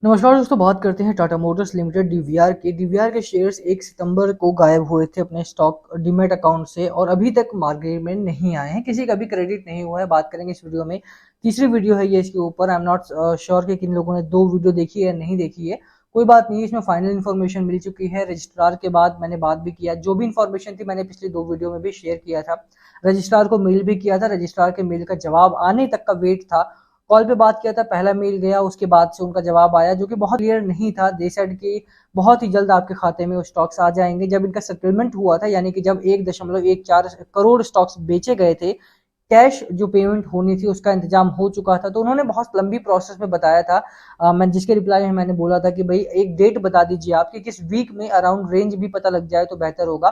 नमस्कार दोस्तों, बात करते हैं टाटा मोटर्स लिमिटेड डीवीआर की। डीवीआर के शेयर्स 1 सितंबर को गायब हुए थे अपने स्टॉक डीमैट अकाउंट से और अभी तक मार्केट में नहीं आए हैं। किसी का भी क्रेडिट नहीं हुआ है। बात करेंगे इस वीडियो में। तीसरी वीडियो है ये इसके ऊपर। आई एम नॉट श्योर कि किन लोगों ने 2 वीडियो देखी है या नहीं देखी है। कोई बात नहीं, इसमें फाइनल इन्फॉर्मेशन मिल चुकी है। रजिस्ट्रार के बाद मैंने बात भी किया, जो भी इन्फॉर्मेशन थी मैंने पिछले 2 वीडियो में भी शेयर किया था। रजिस्ट्रार को मेल भी किया था। रजिस्ट्रार के मेल का जवाब आने तक का वेट था। कॉल पे बात किया था, पहला मेल गया, उसके बाद से उनका जवाब आया जो कि बहुत क्लियर नहीं था। दे सेड कि बहुत ही जल्द आपके खाते में वो स्टॉक्स आ जाएंगे। जब इनका सेटलमेंट हुआ था, यानी कि जब 1.14 करोड़ स्टॉक्स बेचे गए थे, कैश जो पेमेंट होनी थी उसका इंतजाम हो चुका था, तो उन्होंने बहुत लंबी प्रोसेस में बताया था। मैं जिसके रिप्लाई में मैंने बोला था कि भाई एक डेट बता दीजिए आप कि किस वीक में अराउंड रेंज भी पता लग जाए तो बेहतर होगा।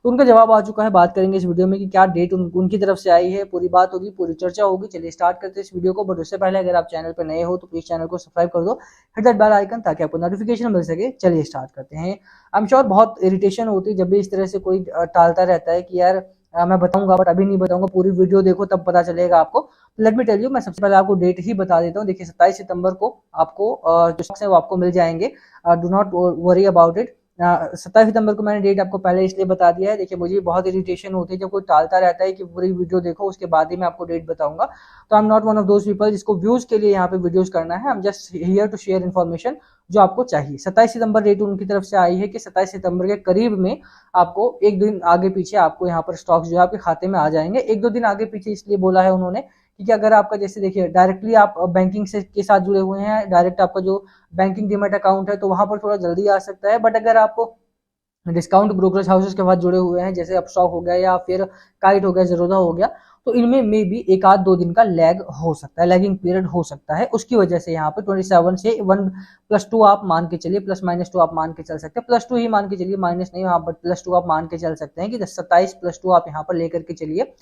तो उनका जवाब आ चुका है। बात करेंगे इस वीडियो में कि क्या डेट उनकी तरफ से आई है। पूरी बात होगी, पूरी चर्चा होगी। चलिए स्टार्ट करते हैं इस वीडियो को। बट उससे पहले अगर आप चैनल पर नए हो तो प्लीज चैनल को सब्सक्राइब कर दो, हिट दैट बेल आइकन, ताकि आपको नोटिफिकेशन मिल सके। चलिए स्टार्ट करते हैं। आई एम श्योर बहुत इरिटेशन होती है जब भी इस तरह से कोई टालता रहता है कि यार मैं बताऊंगा बट अभी नहीं बताऊंगा, पूरी वीडियो देखो तब पता चलेगा आपको। लेट मी टेल यू, मैं सबसे पहले आपको डेट ही बता देता हूँ। देखिए 27 सितंबर को आपको जो स्टॉक्स है वो आपको मिल जाएंगे। Do not worry about it. 27 सितंबर को मैंने डेट आपको पहले इसलिए बता दिया है। देखिए मुझे बहुत इरिटेशन होती है जब कोई टालता रहता है कि पूरी वीडियो देखो उसके बाद ही मैं आपको डेट बताऊंगा। तो I am not one of those people जिसको व्यूज के लिए यहाँ पे वीडियोस करना है। I am just here to share information जो आपको चाहिए। 27 सितंबर डेट उनकी तरफ से आई है कि 27 सितंबर के करीब में आपको एक दिन आगे पीछे आपको यहाँ पर स्टॉक्स जो है आपके खाते में आ जाएंगे। 1-2 दिन आगे पीछे इसलिए बोला है उन्होंने क्योंकि अगर आपका जैसे देखिए डायरेक्टली आप बैंकिंग से के साथ जुड़े हुए हैं, डायरेक्ट आपका जो बैंकिंग डीमैट अकाउंट है, तो वहां पर थोड़ा जल्दी आ सकता है। बट अगर आप डिस्काउंट ब्रोकरेज हाउसेस के साथ जुड़े हुए हैं, जैसे अपस्टॉक हो गया या फिर काइट हो गया, ज़रोदा हो गया, तो इनमें मे बी 1-2 दिन का लैग हो सकता है, लैगिंग पीरियड हो सकता है। उसकी वजह से यहाँ पे 27 से 1+2 आप मान के चलिए, +-2 आप मान के चल सकते हैं। +2 ही मान के चलिए, माइनस नहीं, हाँ, बट +2 आप मान के चल सकते हैं कि 27+2 आप यहाँ पर लेकर के चलिए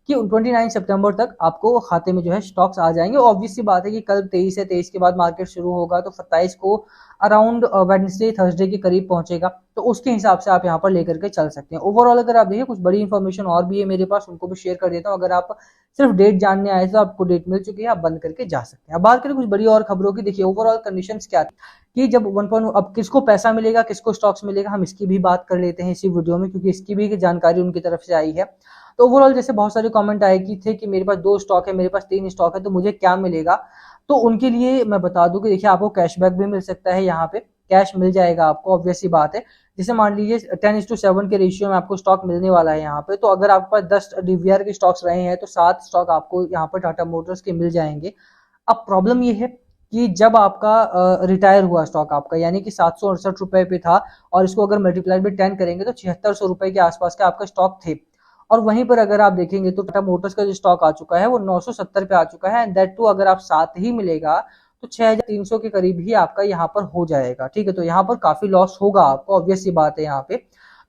कि 29 सितंबर तक आपको खाते में जो है स्टॉक्स आ जाएंगे। ऑब्वियस सी बात है कि कल 23 है, 23 के बाद मार्केट शुरू होगा, तो 27 को अराउंड वेडनेसडे थर्सडे के करीब पहुंचेगा, तो उसके हिसाब से आप यहाँ पर लेकर के चल सकते हैं। ओवरऑल अगर आप देखिए कुछ बड़ी इंफॉर्मेशन और भी है मेरे पास, उनको भी शेयर कर देता हूँ। अगर आप सिर्फ डेट जानने आए तो आपको डेट मिल चुकी है, आप बंद करके जा सकते हैं। अब बात करें कुछ बड़ी और खबरों की। देखिए ओवरऑल कंडीशंस क्या थी कि जब 1. अब किसको पैसा मिलेगा, किसको स्टॉक्स मिलेगा, हम इसकी भी बात कर लेते हैं इसी वीडियो में, क्योंकि इसकी भी जानकारी उनकी तरफ से आई है। तो ओवरऑल जैसे बहुत सारे कमेंट आए कि थे कि मेरे पास 2 स्टॉक है, मेरे पास 3 स्टॉक है, तो मुझे क्या मिलेगा। तो उनके लिए मैं बता दूं कि देखिए आपको कैशबैक भी मिल सकता है, यहाँ पे कैश मिल जाएगा आपको, ऑब्वियस सी बात है। जैसे मान लीजिए 10:7 के रेशियो में आपको स्टॉक मिलने वाला है यहाँ पे, तो अगर आपके पास 10 डीवीआर के स्टॉक्स रहे हैं तो 7 स्टॉक आपको यहाँ पर टाटा मोटर्स के मिल जाएंगे। अब प्रॉब्लम ये है कि जब आपका रिटायर हुआ स्टॉक आपका, यानी कि 768 रुपए पे था, और इसको अगर मल्टीप्लाई बाई 10 करेंगे तो 7600 रुपए के आसपास का आपका स्टॉक थे। और वहीं पर अगर आप देखेंगे तो टाटा मोटर्स का जो स्टॉक आ चुका है वो 970 पे आ चुका है। एंड दैट टू अगर आप 7 ही मिलेगा तो 6300 के करीब ही आपका यहाँ पर हो जाएगा। ठीक है, तो यहाँ पर काफी लॉस होगा आपको, ऑब्वियस सी बात है यहाँ पे।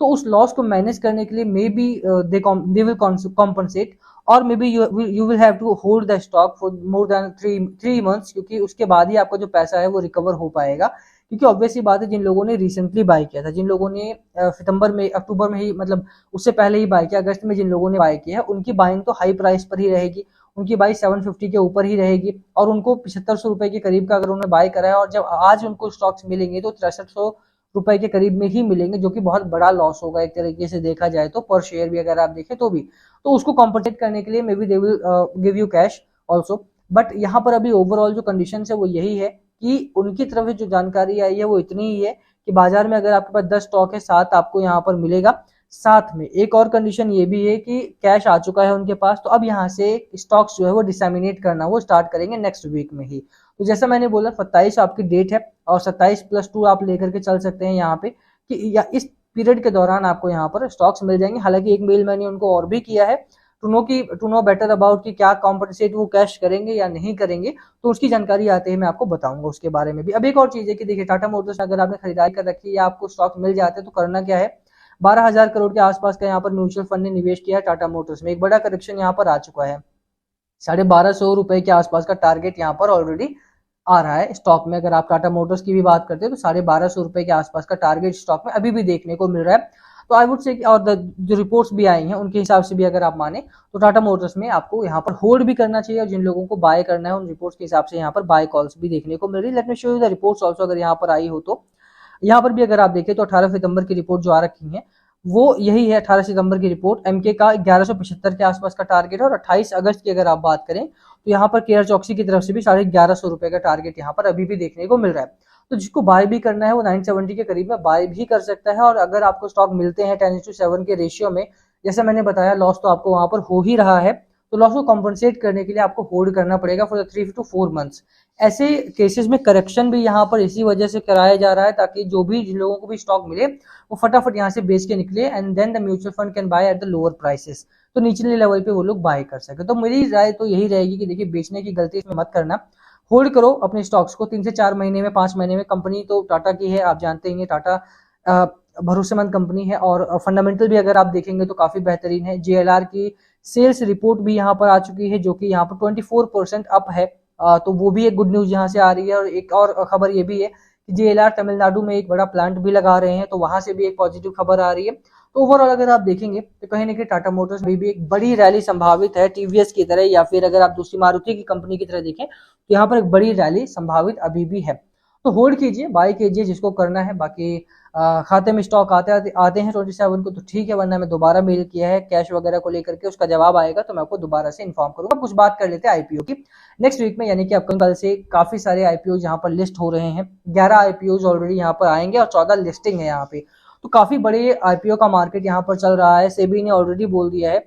तो उस लॉस को मैनेज करने के लिए may be they will compensate, और may be you will have to hold the stock for more than 3 months, क्योंकि उसके बाद ही आपका जो पैसा है वो रिकवर हो पाएगा। क्योंकि ऑब्वियस सी बात है, जिन लोगों ने रिसेंटली बाय किया था, जिन लोगों ने सितंबर में, अक्टूबर में ही, मतलब उससे पहले ही बाय किया, अगस्त में जिन लोगों ने बाय किया है, उनकी बाइंग तो हाई प्राइस पर ही रहेगी, उनकी बाई 750 के ऊपर ही रहेगी, और उनको 7500 रुपए के करीब का अगर उन्होंने बाय करा है, और जब आज उनको स्टॉक्स मिलेंगे तो 6300 रुपए के करीब में ही मिलेंगे, जो कि बहुत बड़ा लॉस होगा एक तरीके से देखा जाए तो, पर शेयर भी अगर आप देखें तो भी। तो उसको कॉम्पनसेट करने के लिए may be they will give you cash also. But यहाँ पर अभी ओवरऑल जो कंडीशन है वो यही है कि उनकी तरफ से जो जानकारी आई है वो इतनी ही है कि बाजार में अगर आपके पास 10 स्टॉक है, 7 आपको यहाँ पर मिलेगा। साथ में एक और कंडीशन ये भी है कि कैश आ चुका है उनके पास, तो अब यहाँ से स्टॉक्स जो है वो डिसैमिनेट करना वो स्टार्ट करेंगे नेक्स्ट वीक में ही। तो जैसा मैंने बोला 27 आपकी डेट है, और 27+2 आप लेकर के चल सकते हैं यहाँ पे कि या इस पीरियड के दौरान आपको यहाँ पर स्टॉक्स मिल जाएंगे। हालांकि एक मेल मैंने उनको और भी किया है टू नो बेटर अबाउट कि क्या कॉम्पनसेट वो कैश करेंगे या नहीं करेंगे, तो उसकी जानकारी आते ही मैं आपको बताऊंगा उसके बारे में भी। अब एक और चीज है कि देखिए टाटा मोटर्स अगर आपने खरीदारी कर रखी है या आपको स्टॉक मिल जाते हैं तो करना क्या है। 12,000 करोड़ के आसपास का यहाँ पर म्यूचुअल फंड ने निवेश किया है टाटा मोटर्स में। एक बड़ा करेक्शन यहाँ पर आ चुका है, 1250 रुपए के आसपास का टारगेट यहाँ पर ऑलरेडी आ रहा है स्टॉक में। अगर आप टाटा मोटर्स की भी बात करते हैं तो 1250 रुपए के आसपास का टारगेट स्टॉक में अभी भी देखने को मिल रहा है। तो आई वुड से और जो रिपोर्ट्स भी आई हैं उनके हिसाब से भी अगर आप माने तो टाटा मोटर्स में आपको यहाँ पर होल्ड भी करना चाहिए, और जिन लोगों को बाय करना है उन रिपोर्ट्स के हिसाब से यहाँ पर बाय कॉल्स भी देखने को मिल रही है। Let me show you the reports also, अगर यहाँ पर आई हो तो यहाँ पर भी अगर आप देखें तो 18 सितंबर की रिपोर्ट जो आ रखी है वो यही है। 18 सितंबर की रिपोर्ट एमके का 1175 के आसपास का टारगेट है, और 28 अगस्त की अगर आप बात करें तो यहाँ पर केयर चौकसी की तरफ से भी 1150 रुपए का टारगेट यहाँ पर अभी भी देखने को मिल रहा है। तो जिसको बाय भी करना है वो 970 के करीब में बाय भी कर सकता है, और अगर आपको स्टॉक मिलते हैं 10:7 के रेशियो में, जैसे मैंने बताया लॉस तो आपको वहां पर हो ही रहा है, तो लॉस को कॉम्पनसेट करने के लिए आपको होल्ड करना पड़ेगा फॉर 3 to 4 मंथ्स। ऐसे केसेस में करेक्शन भी यहाँ पर इसी वजह से कराया जा रहा है ताकि जो भी जिन लोगों को भी स्टॉक मिले वो फटाफट यहाँ से बेच के निकले, and then the mutual fund can buy at the lower prices, तो निचले लेवल पे वो लोग बाय कर सके। तो मेरी राय तो यही रहेगी कि देखिए बेचने की गलती इसमें मत करना, होल्ड करो अपने स्टॉक्स को 3 से 4 महीने में, 5 महीने में। कंपनी तो टाटा की है, आप जानते ही हैं, टाटा भरोसेमंद कंपनी है, और फंडामेंटल भी अगर आप देखेंगे तो काफी बेहतरीन है। जेएलआर की सेल्स रिपोर्ट भी यहाँ पर आ चुकी है जो कि यहाँ पर 24% अप है, तो वो भी एक गुड न्यूज यहाँ से आ रही है। और एक और खबर ये भी है कि जेएलआर तमिलनाडु में एक बड़ा प्लांट भी लगा रहे हैं, तो वहां से भी एक पॉजिटिव खबर आ रही है। तो ओवरऑल अगर आप देखेंगे तो कहीं ना कहीं टाटा मोटर्स में भी एक बड़ी रैली संभावित है, टीवीएस की तरह, या फिर अगर आप दूसरी मारुति की कंपनी की तरह देखें तो यहाँ पर एक बड़ी रैली संभावित अभी भी है। तो होल्ड कीजिए, बाय कीजिए जिसको करना है। बाकी खाते में स्टॉक आते हैं 27 को तो ठीक है, वरना मैं दोबारा मेल किया है कैश वगैरह को लेकर के, उसका जवाब आएगा तो मैं आपको दोबारा से इन्फॉर्म करूंगा। कुछ बात कर लेते हैं आईपीओ की। नेक्स्ट वीक में यानी कि अपकमिंग कल से काफी सारे आईपीओ यहाँ पर लिस्ट हो रहे हैं। 11 आईपीओ ऑलरेडी यहाँ पर आएंगे और 14 लिस्टिंग है यहाँ पे, तो काफी बड़े आईपीओ का मार्केट यहाँ पर चल रहा है। सेबी ने ऑलरेडी बोल दिया है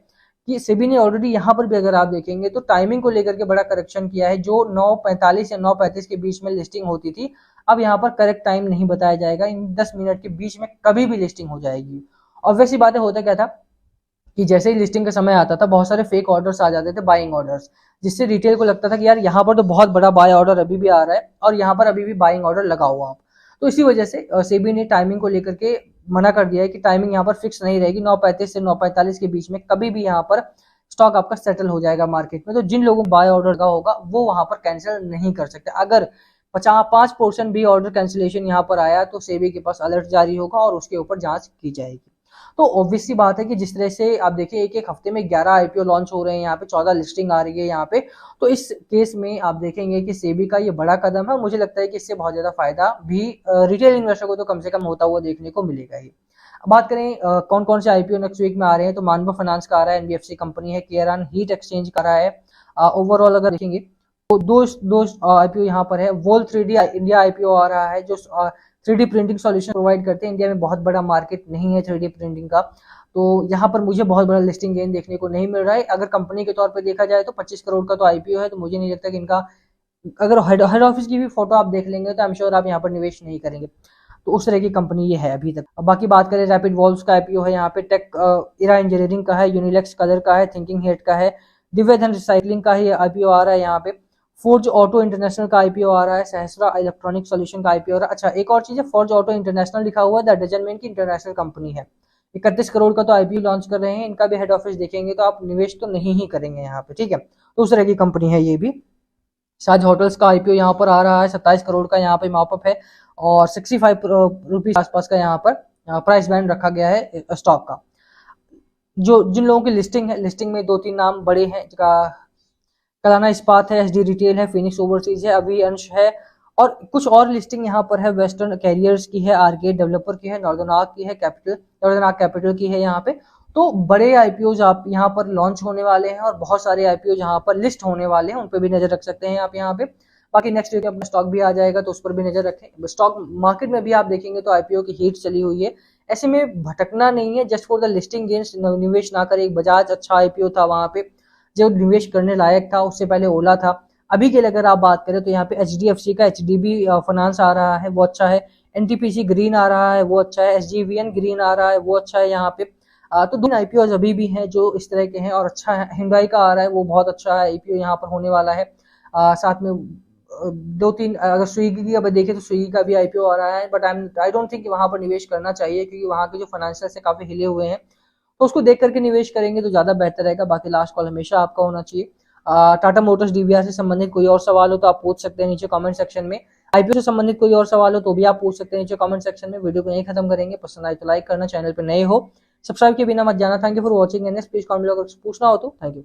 कि सेबी ने ऑलरेडी यहाँ पर भी अगर आप देखेंगे तो टाइमिंग को लेकर के बड़ा करेक्शन किया है। जो 9:45 या 9:35 के बीच में लिस्टिंग होती थी, अब यहाँ पर करेक्ट टाइम नहीं बताया जाएगा, इन 10 मिनट के बीच में कभी भी लिस्टिंग हो जाएगी। ऑब्वियसली बात है, होता क्या था कि जैसे ही लिस्टिंग का समय आता था बहुत सारे फेक ऑर्डर्स आ जाते थे, बाइंग ऑर्डर्स, जिससे रिटेल को लगता था कि यार यहाँ पर तो बहुत बड़ा बाय ऑर्डर अभी भी आ रहा है और यहाँ पर अभी भी बाइंग ऑर्डर लगा हुआ आप। तो इसी वजह से सेबी ने टाइमिंग को लेकर के मना कर दिया है कि टाइमिंग यहाँ पर फिक्स नहीं रहेगी, 9:35 से 9:45 के बीच में कभी भी यहाँ पर स्टॉक आपका सेटल हो जाएगा मार्केट में। तो जिन लोगों को बाय ऑर्डर का होगा वो वहां पर कैंसिल नहीं कर सकते। अगर 5% भी ऑर्डर कैंसिलेशन यहाँ पर आया तो सेबी के पास अलर्ट जारी होगा और उसके ऊपर जांच की जाएगी। तो ऑब्वियस सी बात है कि जिस तरह से आप देखिए एक हफ्ते में 11 आईपीओ लॉन्च हो रहे हैं, यहाँ पे 14 लिस्टिंग आ रही है यहाँ पे, तो इस केस में आप देखेंगे कि सेबी का ये बड़ा कदम है। मुझे लगता है कि इससे बहुत ज्यादा फायदा भी रिटेल इन्वेस्टर को तो कम से कम होता हुआ देखने को मिलेगा ही। बात करें कौन कौन से आईपीओ नेक्स्ट वीक में आ रहे हैं, तो मानवा फाइनेंस का आ रहा है, एनबीएफसी कंपनी है, केयरान हीट एक्सचेंज का रहा है। ओवरऑल अगर देखेंगे तो दो आईपीओ यहाँ पर है। वोल 3D इंडिया आईपीओ आ रहा है जो 3D प्रिंटिंग सॉल्यूशन प्रोवाइड करते हैं। इंडिया में बहुत बड़ा मार्केट नहीं है 3D प्रिंटिंग का, तो यहाँ पर मुझे बहुत बड़ा लिस्टिंग गेन देखने को नहीं मिल रहा है। अगर कंपनी के तौर पर देखा जाए तो 25 करोड़ का तो आईपीओ है, तो मुझे नहीं लगता कि इनका, अगर हेड ऑफिस की भी फोटो आप देख लेंगे तो आई एम श्योर आप यहाँ पर निवेश नहीं करेंगे। तो उस तरह की कंपनी ये है अभी तक। अब बाकी बात करें, रैपिड वॉल्व्स का आईपीओ है यहाँ पे, टेक इरा इंजीनियरिंग का है, यूनिलेक्स कलर का है, थिंकिंग हेड का है, दिव्य धन रिसाइकलिंग का ही आईपीओ आ रहा है यहाँ पे, फोर्ज ऑटो इंटरनेशनल का आईपीओ आ रहा है, सहस्रा इलेक्ट्रॉनिक सॉल्यूशन का आईपीओ आ रहा है। अच्छा एक और चीज है, फोर्ज ऑटो इंटरनेशनल लिखा हुआ है, दैट डजंट मीन की इंटरनेशनल कंपनी है। 31 करोड़ का तो आईपीओ लॉन्च कर रहे हैं, इनका भी हेड ऑफिस देखेंगे तो आप निवेश तो नहीं ही करेंगे यहाँ पे, ठीक है। तो उस तरह की कंपनी है ये भी। शाज होटल्स का आईपीओ यहाँ पर आ रहा है, 27 करोड़ का यहाँ पे मापअप है, और 65 रुपीज आसपास का यहाँ पर प्राइस बैंड रखा गया है स्टॉक का। जो जिन लोगों की लिस्टिंग है, लिस्टिंग में 2-3 नाम बड़े हैं, कलाना इस्पात है, एसडी रिटेल है, फिनिक्स ओवरसीज है, अभी अंश है, और कुछ और लिस्टिंग यहाँ पर है, वेस्टर्न कैरियर्स की है, आरके डेवलपर की है, नॉर्दर्न आर्क की है, नॉर्दर्न आर्क कैपिटल की है यहाँ पे। तो बड़े आईपीओ आप यहाँ पर लॉन्च होने वाले हैं, और बहुत सारे आईपीओ यहाँ पर लिस्ट होने वाले हैं, उन पर भी नजर रख सकते हैं आप यहाँ पे। बाकी नेक्स्ट वीक अपना स्टॉक भी आ जाएगा तो उस पर भी नजर रखें। स्टॉक मार्केट में भी आप देखेंगे तो आईपीओ की हीट चली हुई है, ऐसे में भटकना नहीं है, just for the listing gains निवेश ना करें। एक बजाज अच्छा आईपीओ था वहां पे जो निवेश करने लायक था, उससे पहले ओला था। अभी के लिए अगर आप बात करें तो यहाँ पे एचडीएफसी का एचडीबी फाइनेंस आ रहा है, वो अच्छा है, एनटीपीसी ग्रीन आ रहा है, वो अच्छा है, एसजीवीएन ग्रीन आ रहा है, वो अच्छा है यहाँ पे। तो 2 आईपीओ अभी भी हैं जो इस तरह के हैं और अच्छा है। हिंडई का आ रहा है, वो बहुत अच्छा है आईपीओ यहाँ पर होने वाला है। साथ में 2-3 अगर स्विगी की अगर देखें तो स्विगी का भी आईपीओ आ रहा है, बट आई डोंट थिंक वहां पर निवेश करना चाहिए क्योंकि वहां के जो फाइनेंशियल से काफी हिले हुए हैं, तो उसको देख करके निवेश करेंगे तो ज्यादा बेहतर रहेगा। बाकी लास्ट कॉल हमेशा आपका होना चाहिए। टाटा मोटर्स डीवीआर से संबंधित कोई और सवाल हो तो आप पूछ सकते हैं नीचे कमेंट सेक्शन में। आईपीओ से संबंधित कोई और सवाल हो तो भी आप पूछ सकते हैं नीचे कमेंट सेक्शन में। वीडियो को यहीं खत्म करेंगे। पसंद आए तो लाइक करना, चैनल पर नए हो सब्सक्राइब के बिना मत जाना। Thank you for watching and please comment अगर पूछना हो तो। Thank you.